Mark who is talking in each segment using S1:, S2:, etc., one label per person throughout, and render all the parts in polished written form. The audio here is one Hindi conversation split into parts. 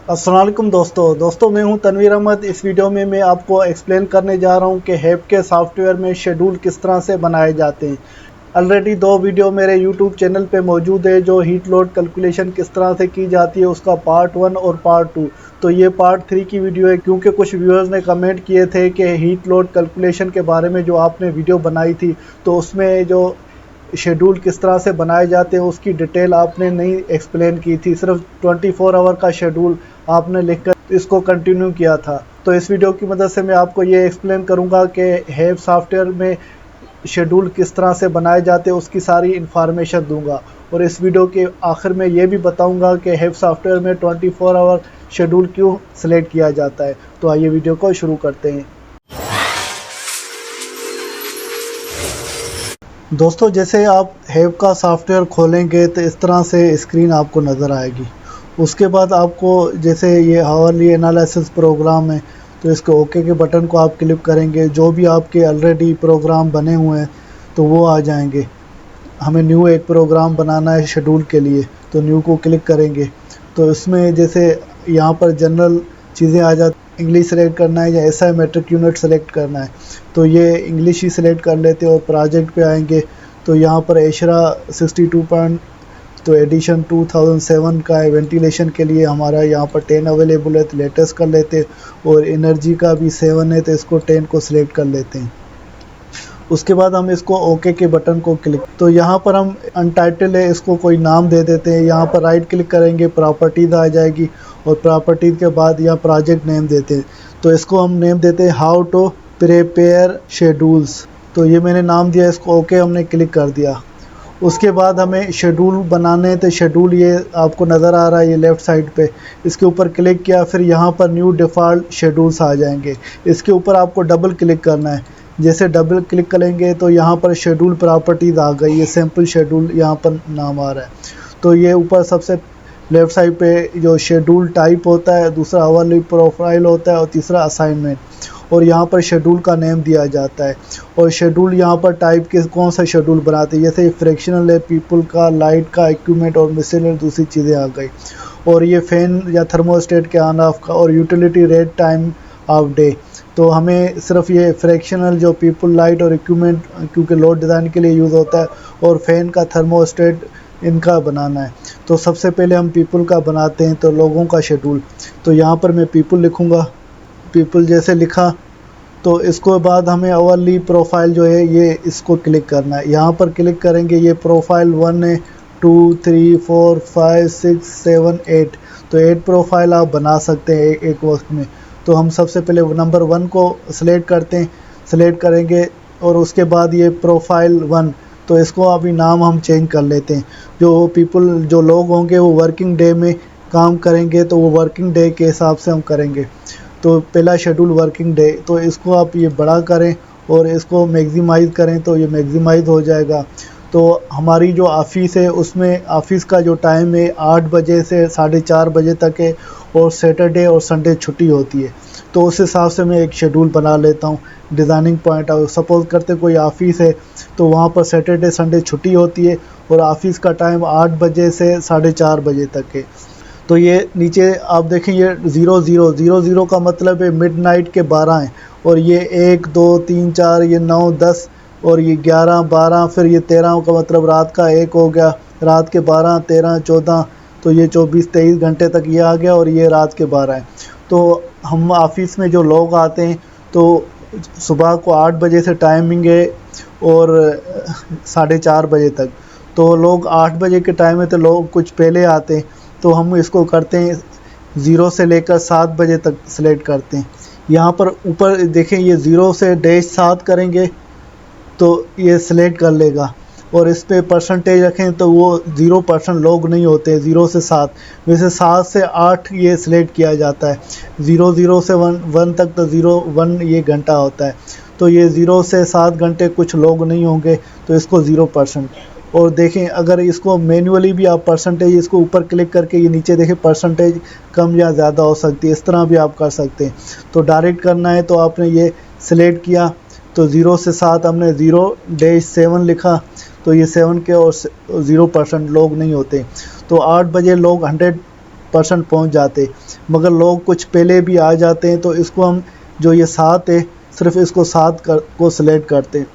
S1: अस्सलाम वालेकुम दोस्तों मैं हूं तनवीर अहमद। इस वीडियो में मैं आपको एक्सप्लेन करने जा रहा हूं कि हैव के सॉफ्टवेयर में शेड्यूल किस तरह से बनाए जाते हैं। ऑलरेडी 2 वीडियो मेरे यूट्यूब चैनल पे मौजूद है जो हीट लोड कैलकुलेशन किस तरह से की जाती है, उसका पार्ट 1 और पार्ट 2। तो ये पार्ट 3 की वीडियो है क्योंकि कुछ व्यूअर्स ने कमेंट किए थे कि हीट लोड कैलकुलेशन के बारे में जो आपने वीडियो बनाई थी तो उसमें जो शेड्यूल किस तरह से बनाए जाते हैं उसकी डिटेल आपने नहीं एक्सप्लेन की थी, सिर्फ 24 आवर का शेड्यूल आपने लिखकर इसको कंटिन्यू किया था। तो इस वीडियो की मदद से मैं आपको ये एक्सप्लेन करूंगा कि हैव सॉफ्टवेयर में शेड्यूल किस तरह से बनाए जाते हैं, उसकी सारी इन्फॉर्मेशन दूंगा। और इस वीडियो के आखिर में ये भी बताऊंगा कि हैव सॉफ्टवेयर में 24 आवर शेड्यूल क्यों सिलेक्ट किया जाता है। तो आइए वीडियो को शुरू करते हैं। दोस्तों, जैसे आप हैव का सॉफ्टवेयर खोलेंगे तो इस तरह से स्क्रीन आपको नज़र आएगी। उसके बाद आपको जैसे ये हावरली एनालिसिस प्रोग्राम है तो इसके ओके के बटन को आप क्लिक करेंगे। जो भी आपके ऑलरेडी प्रोग्राम बने हुए हैं तो वो आ जाएंगे। हमें न्यू एक प्रोग्राम बनाना है शेड्यूल के लिए तो न्यू को क्लिक करेंगे। तो इसमें जैसे यहाँ पर जनरल चीज़ें आ जाती, इंग्लिश सेलेक्ट करना है या एसआई मैट्रिक यूनिट सेलेक्ट करना है तो ये इंग्लिश ही सेलेक्ट कर लेते हैं। और प्रोजेक्ट पे आएंगे तो यहाँ पर एशरा 62 पॉइंट तो एडिशन 2007 का है। वेंटिलेशन के लिए हमारा यहाँ पर 10 अवेलेबल है तो लेटेस्ट कर लेते हैं। और एनर्जी का भी 7 है तो इसको 10 को सिलेक्ट कर लेते हैं। उसके बाद हम इसको ओके के बटन को क्लिक, तो यहाँ पर हम अनटाइटल है इसको कोई नाम दे देते हैं। यहाँ पर राइट क्लिक करेंगे, प्रॉपर्टीज आ जाएगी और प्रॉपर्टीज के बाद यहाँ प्रोजेक्ट नेम देते हैं। तो इसको हम नेम देते हैं हाउ टू प्रिपेयर शेड्यूल्स। तो ये मैंने नाम दिया, इसको ओके हमने क्लिक कर दिया। उसके बाद हमें शेड्यूल बनाने थे। शेड्यूल ये आपको नज़र आ रहा है ये लेफ़्ट साइड पे, इसके ऊपर क्लिक किया, फिर यहाँ पर न्यू डिफ़ॉल्ट शेड्यूल्स आ जाएंगे। इसके ऊपर आपको डबल क्लिक करना है। जैसे डबल क्लिक करेंगे तो यहाँ पर शेड्यूल प्रॉपर्टीज़ आ गई, ये सिंपल शेड्यूल यहाँ पर नाम आ रहा है। तो ये ऊपर सबसे लेफ़्ट साइड पे जो शेड्यूल टाइप होता है, दूसरा आवरली प्रोफाइल होता है और तीसरा असाइनमेंट। और यहाँ पर शेड्यूल का नेम दिया जाता है। और शेड्यूल यहाँ पर टाइप के कौन सा शेड्यूल बनाते हैं, जैसे फ्रैक्शनल है, पीपल का, लाइट का, इक्विपमेंट और मिसलेनियस दूसरी चीज़ें आ गई। और ये फ़ैन या थर्मोस्टेट के ऑन ऑफ का, और utility rate time of day. तो हमें सिर्फ ये फ्रैक्शनल जो पीपल, लाइट और इक्विपमेंट क्योंकि लोड डिज़ाइन के लिए यूज़ होता है, और फ़ैन का, थर्मोस्टेट इनका बनाना है। तो सबसे पहले हम पीपल का बनाते हैं, तो लोगों का शेड्यूल। तो यहाँ पर मैं पीपल लिखूँगा, पीपल जैसे लिखा तो इसको बाद हमें आवरली प्रोफाइल जो है ये इसको क्लिक करना है। यहाँ पर क्लिक करेंगे, ये प्रोफाइल 1 है, 2, 3, 4, 5, 6, 7, 8। तो 8 प्रोफाइल आप बना सकते हैं एक वक्त में। तो हम सबसे पहले नंबर 1 को सिलेक्ट करते हैं, सिलेक्ट करेंगे और उसके बाद ये प्रोफाइल 1, तो इसको अभी नाम हम चेंज कर लेते हैं। जो पीपल, जो लोग होंगे वो वर्किंग डे में काम करेंगे तो वो वर्किंग डे के हिसाब से हम करेंगे। तो पहला शेड्यूल वर्किंग डे, तो इसको आप ये बड़ा करें और इसको मैक्सिमाइज़ करें तो ये मैक्सिमाइज़ हो जाएगा। तो हमारी जो ऑफ़िस है उसमें ऑफ़िस का जो टाइम है 8 बजे से 4:30 बजे तक है, और सैटरडे और संडे छुट्टी होती है। तो उस हिसाब से मैं एक शेड्यूल बना लेता हूँ डिज़ाइनिंग पॉइंट आउट। सपोज़ करते कोई ऑफ़िस है तो वहाँ पर सैटरडे संडे छुट्टी होती है और ऑफ़िस का टाइम 8 बजे से 4:30 बजे तक है। तो ये नीचे आप देखें ये 0000 का मतलब है मिडनाइट के 12 हैं। और ये 1, 2, 3, 4, ये 9, 10 और ये 11, 12, फिर ये 13 का मतलब रात का 1 हो गया। रात के 12, 13, 14, तो ये 24-23 घंटे तक ये आ गया और ये रात के 12 हैं। तो हम ऑफ़िस में जो लोग आते हैं तो सुबह को 8 बजे से टाइमिंग है और 4:30 बजे तक। तो लोग 8 बजे के टाइम में तो लोग कुछ पहले आते हैं, तो हम इसको करते हैं 0 से लेकर 7 बजे तक सिलेक्ट करते हैं। यहाँ पर ऊपर देखें ये 0 से -7 करेंगे तो ये सिलेक्ट कर लेगा। और इस पे परसेंटेज रखें तो वो 0% लोग नहीं होते, 0 से 7। वैसे 7 से 8 ये सिलेक्ट किया जाता है। 00 से 1 तक तो 01 ये घंटा होता है। तो ये 0 से 7 घंटे कुछ लोग नहीं होंगे तो इसको 0%। और देखें अगर इसको मैन्युअली भी आप परसेंटेज, इसको ऊपर क्लिक करके ये नीचे देखें परसेंटेज कम या ज़्यादा हो सकती है, इस तरह भी आप कर सकते हैं। तो डायरेक्ट करना है तो आपने ये सिलेक्ट किया, तो 0 से 7 हमने 0-7 लिखा, तो ये 7 के और 0% लोग नहीं होते। तो 8 बजे लोग 100 परसेंट पहुँच जाते, मगर लोग कुछ पहले भी आ जाते हैं। तो इसको हम जो ये 7 है, सिर्फ इसको 7 को सिलेक्ट करते हैं।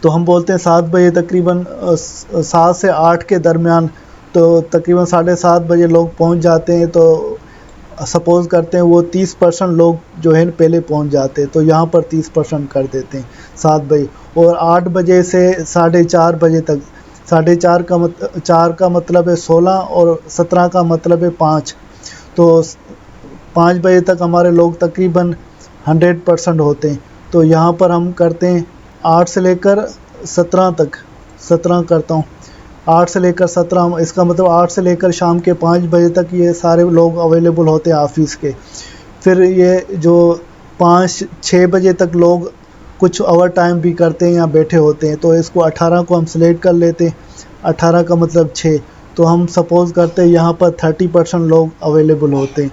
S1: तो हम बोलते हैं 7 बजे तकरीबन 7 से 8 के दरमियान, तो तकरीबन 7:30 बजे लोग पहुंच जाते हैं। तो सपोज़ करते हैं वो 30% लोग जो है पहले पहुंच जाते हैं, तो यहाँ पर 30% कर देते हैं 7 बजे। और 8 बजे से 4:30 बजे तक, 4 का मतलब है 16 और 17 का मतलब है 5, तो 5 बजे तक हमारे लोग तकरीबन 100% होते हैं। तो यहाँ पर हम करते हैं 8 से लेकर 17 तक, 17 करता हूँ, 8 से लेकर 17, इसका मतलब 8 से लेकर शाम के 5 बजे तक ये सारे लोग अवेलेबल होते हैं ऑफिस के। फिर ये जो 5-6 बजे तक लोग कुछ ओवर टाइम भी करते हैं या बैठे होते हैं, तो इसको 18 को हम सिलेक्ट कर लेते हैं। 18 का मतलब 6, तो हम सपोज़ करते हैं यहाँ पर 30% लोग अवेलेबल होते हैं।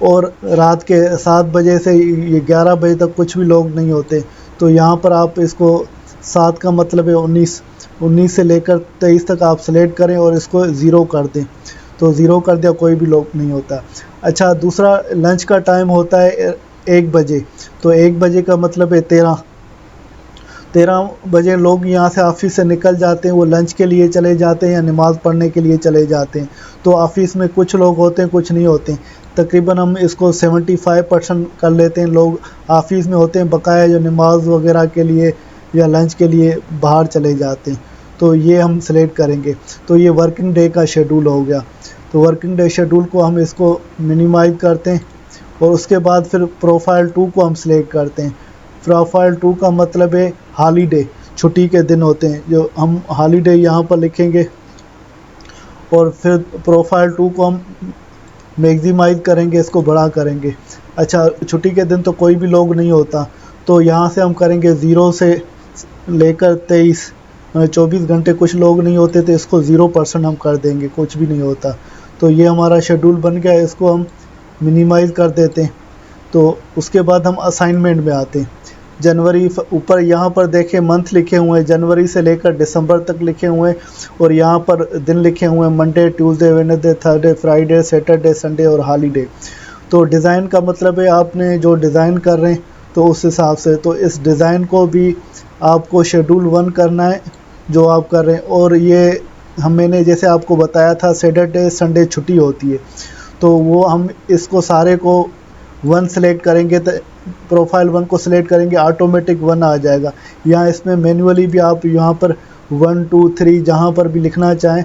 S1: और रात के 7 बजे से ये 11 बजे तक कुछ भी लोग नहीं होते। तो यहाँ पर आप इसको 7 का मतलब है 19 से लेकर 23 तक आप सेलेक्ट करें और इसको 0 कर दें। तो 0 कर दिया, कोई भी लोग नहीं होता। अच्छा, दूसरा लंच का टाइम होता है 1 बजे, तो 1 बजे का मतलब है 13 बजे लोग यहाँ से ऑफिस से निकल जाते हैं, वो लंच के लिए चले जाते हैं या नमाज़ पढ़ने के लिए चले जाते हैं। तो ऑफिस में कुछ लोग होते हैं, कुछ नहीं होते। तकरीबन हम इसको 75% कर लेते हैं लोग ऑफिस में होते हैं, बकाया जो नमाज वगैरह के लिए या लंच के लिए बाहर चले जाते हैं। तो ये हम सेलेक्ट करेंगे। तो ये वर्किंग डे का शेड्यूल हो गया। तो वर्किंग डे शेड्यूल को हम इसको मिनिमाइज करते हैं और उसके बाद फिर प्रोफाइल 2 को हम सिलेक्ट करते हैं। प्रोफाइल 2 का मतलब है हॉलीडे, छुट्टी के दिन होते हैं, जो हम हॉलीडे यहाँ पर लिखेंगे। और फिर प्रोफाइल 2 को हम मैक्सिमाइज करेंगे, इसको बड़ा करेंगे। अच्छा, छुट्टी के दिन तो कोई भी लोग नहीं होता, तो यहाँ से हम करेंगे 0 से लेकर 23, 24 घंटे कुछ लोग नहीं होते, तो इसको 0% हम कर देंगे, कुछ भी नहीं होता। तो ये हमारा शेड्यूल बन गया, इसको हम मिनिमाइज कर देते हैं। तो उसके बाद हम असाइनमेंट में आते हैं। जनवरी, ऊपर यहाँ पर देखें मंथ लिखे हुए हैं, जनवरी से लेकर दिसंबर तक लिखे हुए हैं। और यहाँ पर दिन लिखे हुए हैं, Monday, Tuesday, Wednesday, Thursday, Friday, Saturday, Sunday और हॉलीडे। तो डिज़ाइन का मतलब है आपने जो डिज़ाइन कर रहे हैं, तो उस हिसाब से तो इस डिज़ाइन को भी आपको शेड्यूल 1 करना है जो आप कर रहे हैं। और ये मैंने जैसे आपको बताया था, सैटरडे संडे छुट्टी होती है, तो वो हम इसको सारे को 1 सेलेक्ट करेंगे, तो प्रोफाइल 1 को सिलेक्ट करेंगे, ऑटोमेटिक 1 आ जाएगा। या इसमें मैन्युअली भी आप यहाँ पर 1 2 3 जहाँ पर भी लिखना चाहें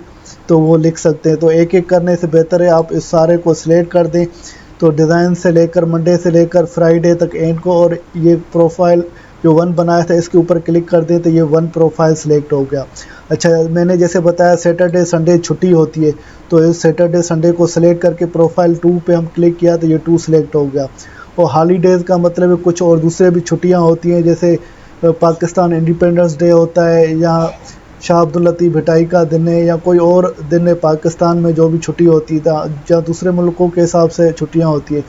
S1: तो वो लिख सकते हैं। तो एक एक करने से बेहतर है आप इस सारे को सिलेक्ट कर दें। तो डिज़ाइन से लेकर मंडे से लेकर फ्राइडे तक एंड को, और ये प्रोफाइल जो 1 बनाया था इसके ऊपर क्लिक कर दें, तो ये 1 प्रोफाइल सिलेक्ट हो गया। अच्छा, मैंने जैसे बताया सैटरडे संडे छुट्टी होती है, तो इस सैटरडे संडे को सिलेक्ट करके प्रोफाइल 2 पे हम क्लिक किया, तो ये 2 सिलेक्ट हो गया। और हॉलीडेज़ का मतलब है कुछ और दूसरे भी छुट्टियां होती हैं, जैसे पाकिस्तान इंडिपेंडेंस डे होता है, या शाह अब्दुल लतीफ़ भटाई का दिन है, या कोई और दिन है पाकिस्तान में जो भी छुट्टी होती है, या दूसरे मुल्कों के हिसाब से छुट्टियां होती है।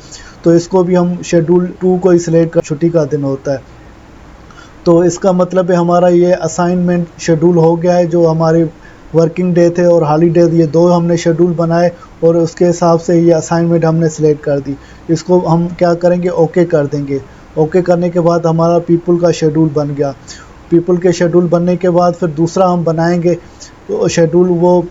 S1: तो इसको भी हम शेड्यूल 2 को ही सिलेक्ट कर, छुट्टी का दिन होता है। तो इसका मतलब है हमारा ये असाइनमेंट शेड्यूल हो गया है। जो हमारे वर्किंग डे थे और हॉलीडे, ये 2 हमने शेड्यूल बनाए और उसके हिसाब से ये असाइनमेंट हमने सेलेक्ट कर दी। इसको हम क्या करेंगे, ओके कर देंगे। ओके करने के बाद हमारा पीपल का शेड्यूल बन गया। पीपल के शेड्यूल बनने के बाद फिर दूसरा हम बनाएंगे तो शेड्यूल, वो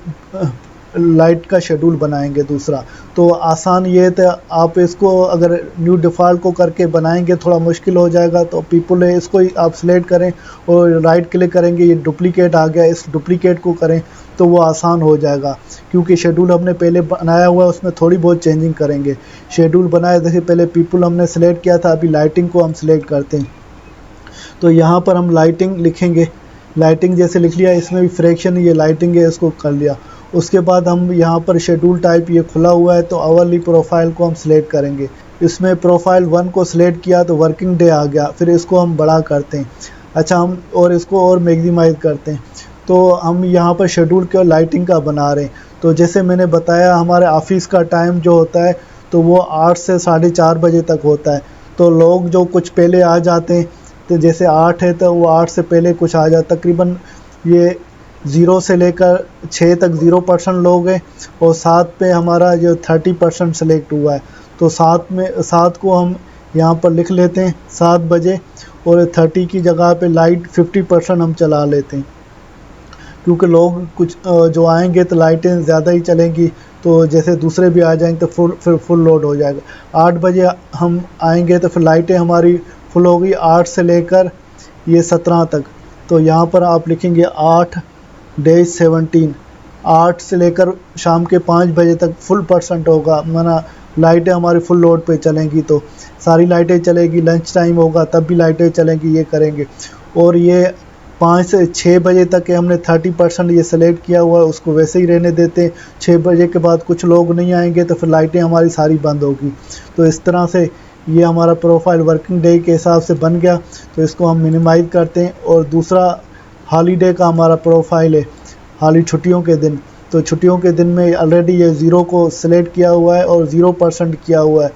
S1: लाइट का शेड्यूल बनाएंगे दूसरा। तो आसान ये है, आप इसको अगर न्यू डिफ़ॉल्ट को करके बनाएंगे थोड़ा मुश्किल हो जाएगा। तो पीपल है, इसको ही आप सिलेक्ट करें और राइट क्लिक करेंगे, ये डुप्लीकेट आ गया, इस डुप्लीकेट को करें तो वो आसान हो जाएगा। क्योंकि शेड्यूल हमने पहले बनाया हुआ है, उसमें थोड़ी बहुत चेंजिंग करेंगे। शेड्यूल बनाया, देखिए पहले पीपल हमने सेलेक्ट किया था, अभी लाइटिंग को हम सिलेक्ट करते हैं। तो यहाँ पर हम लाइटिंग लिखेंगे, लाइटिंग जैसे लिख लिया, इसमें भी फ्रैक्शन ये लाइटिंग है, इसको कर लिया। उसके बाद हम यहाँ पर शेड्यूल टाइप ये खुला हुआ है, तो आवरली प्रोफाइल को हम सिलेक्ट करेंगे। इसमें प्रोफाइल 1 को सिलेक्ट किया तो वर्किंग डे आ गया, फिर इसको हम बड़ा करते हैं। अच्छा, हम और इसको और मैक्सिमाइज करते हैं। तो हम यहाँ पर शेड्यूल के लाइटिंग का बना रहे हैं। तो जैसे मैंने बताया, हमारे ऑफिस का टाइम जो होता है तो वो 8 से 4:30 बजे तक होता है। तो लोग जो कुछ पहले आ जाते हैं, तो जैसे 8 है तो वो 8 से पहले कुछ आ जाता, तकरीबन ये 0 से लेकर 6 तक 0% लोग हैं, और 7 पे हमारा जो 30% सेलेक्ट हुआ है। तो 7 को हम यहाँ पर लिख लेते हैं 7 बजे, और 30 की जगह पे लाइट 50% हम चला लेते हैं, क्योंकि लोग कुछ जो आएंगे तो लाइटें ज़्यादा ही चलेंगी, तो जैसे दूसरे भी आ जाएंगे तो फिर फुल लोड हो जाएगा। 8 बजे हम आएंगे तो फिर लाइटें हमारी फुल होगी 8 से लेकर ये 17 तक। तो यहाँ पर आप लिखेंगे 8-17, 8 से लेकर शाम के 5 बजे तक फुल % होगा, माना लाइटें हमारी फुल लोड पे चलेंगी, तो सारी लाइटें चलेगी। लंच टाइम होगा तब भी लाइटें चलेंगी, ये करेंगे। और ये 5 से 6 बजे तक के हमने 30% ये सेलेक्ट किया हुआ है, उसको वैसे ही रहने देते हैं। 6 बजे के बाद कुछ लोग नहीं आएंगे तो फिर लाइटें हमारी सारी बंद होगी। तो इस तरह से ये हमारा प्रोफाइल वर्किंग डे के हिसाब से बन गया। तो इसको हम मिनिमाइज़ करते हैं। और दूसरा हॉलीडे का हमारा प्रोफाइल है, हाली छुट्टियों के दिन। तो छुट्टियों के दिन में ऑलरेडी ये 0 को सिलेक्ट किया हुआ है और 0% किया हुआ है।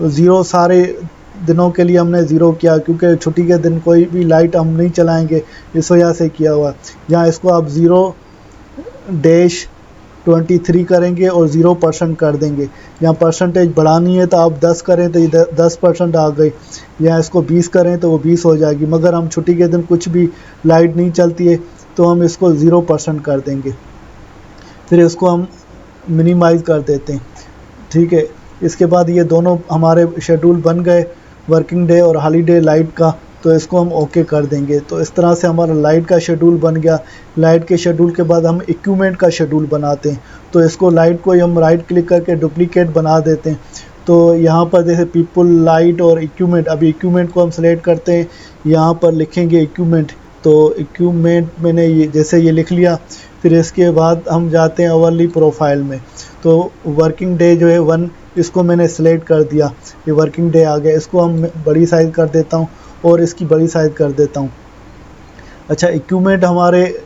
S1: 0 सारे दिनों के लिए हमने 0 किया, क्योंकि छुट्टी के दिन कोई भी लाइट हम नहीं चलाएंगे, इस वजह से किया हुआ है। यहाँ इसको आप 0-23 करेंगे और 0% कर देंगे। यहाँ परसेंटेज बढ़ानी है तो आप 10 करें तो ये 10% आ गई, या इसको 20 करें तो वो 20 हो जाएगी। मगर हम छुट्टी के दिन कुछ भी लाइट नहीं चलती है तो हम इसको 0% कर देंगे। फिर इसको हम मिनिमाइज़ कर देते हैं, ठीक है। इसके बाद ये दोनों हमारे शेड्यूल बन गए, वर्किंग डे और हॉलीडे लाइट का। तो इसको हम ओके कर देंगे। तो इस तरह से हमारा लाइट का शेड्यूल बन गया। लाइट के शेड्यूल के बाद हम इक्विपमेंट का शेड्यूल बनाते हैं। तो इसको लाइट को हम राइट क्लिक करके डुप्लीकेट बना देते हैं। तो यहाँ पर जैसे पीपल, लाइट और इक्विपमेंट, अभी इक्विपमेंट को हम सेलेक्ट करते हैं, यहाँ पर लिखेंगे इक्विपमेंट। तो इक्विपमेंट मैंने ये लिख लिया। फिर इसके बाद हम जाते हैं अवरली प्रोफाइल में। तो वर्किंग डे जो है 1, इसको मैंने सेलेक्ट कर दिया, ये वर्किंग डे आ गया। इसको हम बड़ी साइज़ कर देता हूँ और इसकी बड़ी साइज़ कर देता हूँ। अच्छा, इक्विपमेंट हमारे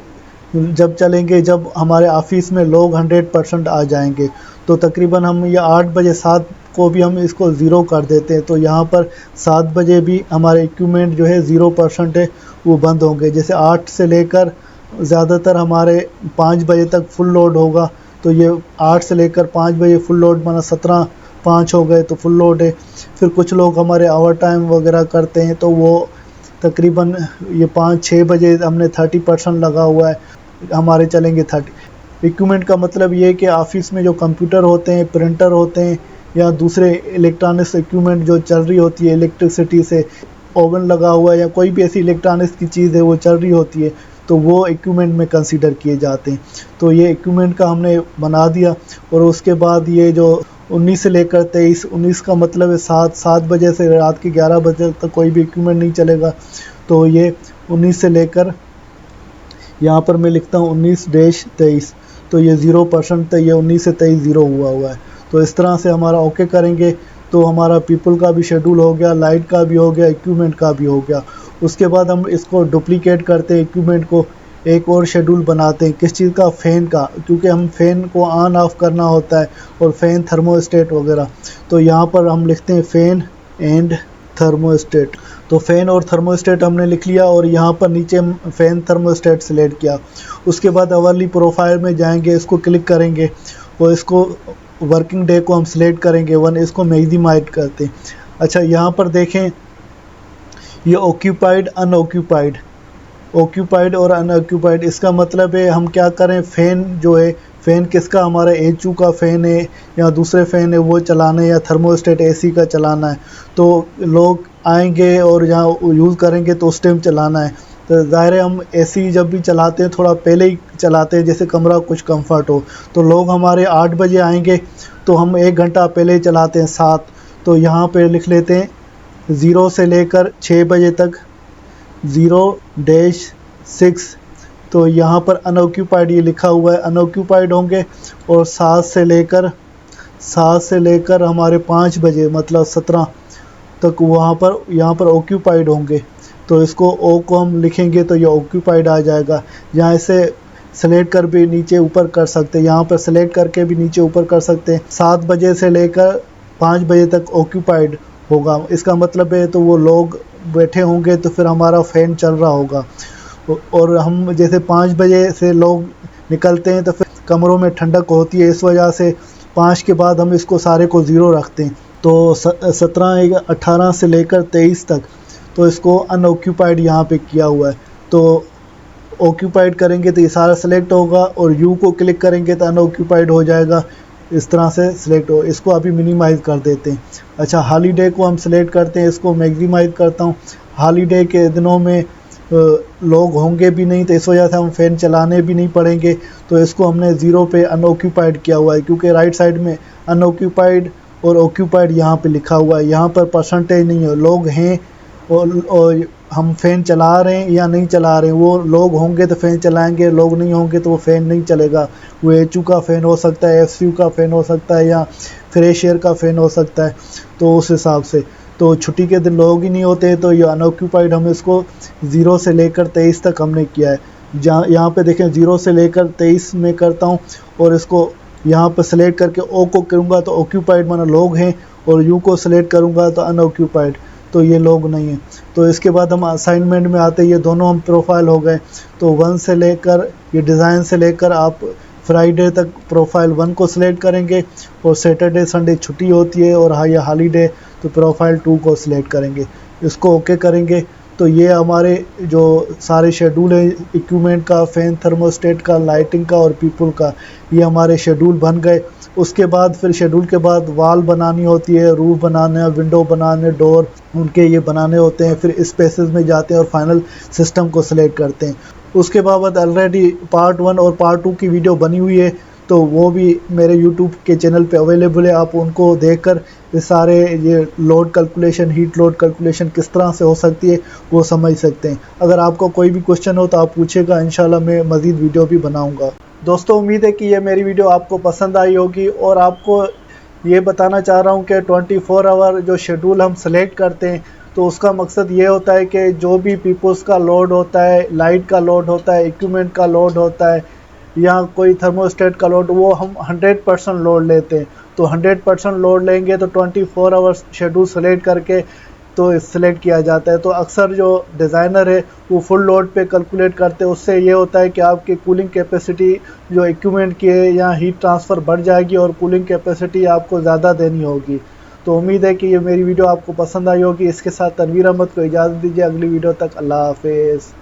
S1: जब चलेंगे, जब हमारे ऑफिस में लोग 100% आ जाएंगे। तो तकरीबन हम ये 8 बजे 7 को भी हम इसको 0 कर देते हैं। तो यहाँ पर 7 बजे भी हमारे इक्विपमेंट जो है 0% है, वो बंद होंगे। जैसे 8 से लेकर ज़्यादातर हमारे 5 बजे तक फुल लोड होगा। तो ये 8 से लेकर 5 बजे फुल लोड, माना 17-5 हो गए तो फुल लोड है। फिर कुछ लोग हमारे ओवर टाइम वगैरह करते हैं, तो वो तकरीबन ये 5-6 बजे हमने 30% लगा हुआ है, हमारे चलेंगे 30। इक्विपमेंट का मतलब ये है कि ऑफिस में जो कंप्यूटर होते हैं, प्रिंटर होते हैं, या दूसरे इलेक्ट्रॉनिक्स इक्विपमेंट जो चल रही होती है इलेक्ट्रिसिटी से, ओवन लगा हुआ है या कोई भी ऐसी इलेक्ट्रॉनिक्स की चीज़ है वो चल रही होती है, तो वो इक्विपमेंट में कंसीडर किए जाते हैं। तो ये इक्विपमेंट का हमने बना दिया। और उसके बाद ये जो 19 से लेकर 23, 19 का मतलब है 7 बजे से रात के 11 बजे तक कोई भी इक्विपमेंट नहीं चलेगा। तो ये 19 से लेकर, यहाँ पर मैं लिखता हूँ 19-23, तो ये 0%, तो ये 19 से 23 0 हुआ है। तो इस तरह से हमारा ओके करेंगे तो हमारा पीपल का भी शेड्यूल हो गया, लाइट का भी हो गया, इक्विपमेंट का भी हो गया। उसके बाद हम इसको डुप्लीकेट करते हैं, इक्विपमेंट को एक और शेड्यूल बनाते हैं। किस चीज़ का? फ़ैन का, क्योंकि हम फ़ैन को ऑन ऑफ करना होता है, और फ़ैन, थर्मोस्टेट वगैरह। तो यहाँ पर हम लिखते हैं फ़ैन एंड थर्मोस्टेट। तो फ़ैन और थर्मोस्टेट हमने लिख लिया, और यहाँ पर नीचे फ़ैन थर्मोस्टेट सेलेक्ट किया। उसके बाद अवरली प्रोफाइल में जाएंगे, इसको क्लिक करेंगे और इसको वर्किंग डे को हम सिलेक्ट करेंगे 1, इसको मैक्सिमाइज करते हैं। अच्छा, यहाँ पर देखें ये ऑक्यूपाइड, अनऑक्यूपाइड, ऑक्यूपाइड और अनऑक्यूपाइड, इसका मतलब है हम क्या करें, फ़ैन जो है, फ़ैन किसका, हमारा एचयू का फ़ैन है या दूसरे फ़ैन है वो चलाना है, या थर्मोस्टेट एसी का चलाना है। तो लोग आएंगे और यहाँ यूज़ करेंगे तो उस टाइम चलाना है। तो ज़ाहिर है हम एसी जब भी चलाते हैं थोड़ा पहले ही चलाते हैं, जैसे कमरा कुछ कंफर्ट हो। तो लोग हमारे 8 बजे आएंगे तो हम 1 घंटा पहले ही चलाते हैं 7। तो यहाँ पे लिख लेते हैं 0 से लेकर 6 बजे तक 0-6। तो यहाँ पर अनऑक्यूपाइड ये लिखा हुआ है, अनऑक्यूपाइड होंगे। और 7 से लेकर हमारे 5 बजे मतलब 17 तक वहाँ पर यहाँ पर ऑक्यूपाइड होंगे। तो इसको ओ को हम लिखेंगे तो ये ऑक्यूपाइड आ जाएगा। यहाँ इसे सेलेक्ट कर भी नीचे ऊपर कर सकते हैं, यहाँ पर सेलेक्ट करके भी नीचे ऊपर कर सकते हैं। 7 बजे से लेकर 5 बजे तक ऑक्यूपाइड होगा, इसका मतलब है तो वो लोग बैठे होंगे तो फिर हमारा फ़ैन चल रहा होगा। और हम जैसे 5 बजे से लोग निकलते हैं तो फिर कमरों में ठंडक होती है, इस वजह से 5 के बाद हम इसको सारे को ज़ीरो रखते हैं। तो 17 18 से लेकर 23 तक तो इसको अनऑक्यूपाइड यहाँ पे किया हुआ है। तो ऑक्यूपाइड करेंगे तो ये सारा सेलेक्ट होगा और यू को क्लिक करेंगे तो अनऑक्यूपाइड हो जाएगा, इस तरह से सिलेक्ट हो। इसको अभी मिनिमाइज़ कर देते हैं। अच्छा, हॉलीडे को हम सिलेक्ट करते हैं, इसको मैक्सिमाइज़ करता हूँ। हॉलीडे के दिनों में लोग होंगे भी नहीं, तो इस वजह से हम फ़ैन चलाने भी नहीं पड़ेंगे। तो इसको हमने ज़ीरो पे अनऑक्यूपाइड किया हुआ है, क्योंकि राइट साइड में अनऑक्यूपाइड और ऑक्यूपाइड यहाँ पे लिखा हुआ है, यहाँ पर परसेंटेज नहीं है। लोग हैं और हम फ़ैन चला रहे हैं या नहीं चला रहे हैं, वो लोग होंगे तो फ़ैन चलाएंगे, लोग नहीं होंगे तो वो फ़ैन नहीं चलेगा। वो एच यू का फ़ैन हो सकता है, एफ का फ़ैन हो सकता है, या फ्रेश एयर का फ़ैन हो सकता है। तो उस हिसाब से तो छुट्टी के दिन लोग ही नहीं होते, तो ये अनऑक्यूपाइड हम इसको 0 से लेकर 23 तक हमने किया है। जहाँ यहाँ पे देखें 0 से लेकर 23 में करता हूँ, और इसको यहाँ पर सेलेक्ट करके ओ को करूँगा तो ऑक्यूपाइड माना लोग हैं, और यू को सिलेक्ट करूँगा तो अनऑक्यूपाइड, तो ये लोग नहीं हैं। तो इसके बाद हम असाइनमेंट में आते हैं, ये दोनों हम प्रोफाइल हो गए। तो 1 से लेकर ये डिज़ाइन से लेकर आप फ्राइडे तक प्रोफाइल 1 को सिलेक्ट करेंगे, और सैटरडे संडे छुट्टी होती है और हाँ ये हॉलीडे तो प्रोफाइल 2 को सिलेक्ट करेंगे। इसको ओके करेंगे तो ये हमारे जो सारे शेड्यूल है इक्विपमेंट का, फ़ैन, थर्मोस्टेट का, लाइटिंग का और पीपल का, ये हमारे शेड्यूल बन गए। उसके बाद फिर शेड्यूल के बाद वॉल बनानी होती है, रूफ बनाने, विंडो बनाने, डोर उनके ये बनाने होते हैं। फिर स्पेसेस में जाते हैं और फाइनल सिस्टम को सिलेक्ट करते हैं। उसके बाद ऑलरेडी पार्ट 1 और पार्ट 2 की वीडियो बनी हुई है, तो वो भी मेरे यूट्यूब के चैनल पे अवेलेबल है। आप उनको देखकर ये सारे ये load calculation, heat load calculation किस तरह से हो सकती है वो समझ सकते हैं। अगर आपको कोई भी क्वेश्चन हो तो आप पूछेगा, इंशाल्लाह मैं मज़ीद वीडियो भी बनाऊंगा। दोस्तों, उम्मीद है कि ये मेरी वीडियो आपको पसंद आई होगी, और आपको ये बताना चाह रहा हूँ कि 24 आवर जो शेड्यूल हम सेलेक्ट करते हैं, तो उसका मकसद ये होता है कि जो भी पीपल्स का लोड होता है, लाइट का लोड होता है, इक्विपमेंट का लोड होता है, या कोई थर्मोस्टेट का लोड, वो हम 100% लोड लेते हैं। तो 100% लोड लेंगे तो 24 आवर्स शेड्यूल सेलेक्ट करके तो सिलेक्ट किया जाता है। तो अक्सर जो डिज़ाइनर है वो फुल लोड पे कैलकुलेट करते हैं। उससे ये होता है कि आपकी कूलिंग कैपेसिटी जो इक्विपमेंट की है या हीट ट्रांसफ़र बढ़ जाएगी, और कूलिंग कैपेसिटी आपको ज़्यादा देनी होगी। तो उम्मीद है कि ये मेरी वीडियो आपको पसंद आई होगी। इसके साथ तनवीर अहमद को इजाज़त दीजिए, अगली वीडियो तक अल्लाह हाफिज़।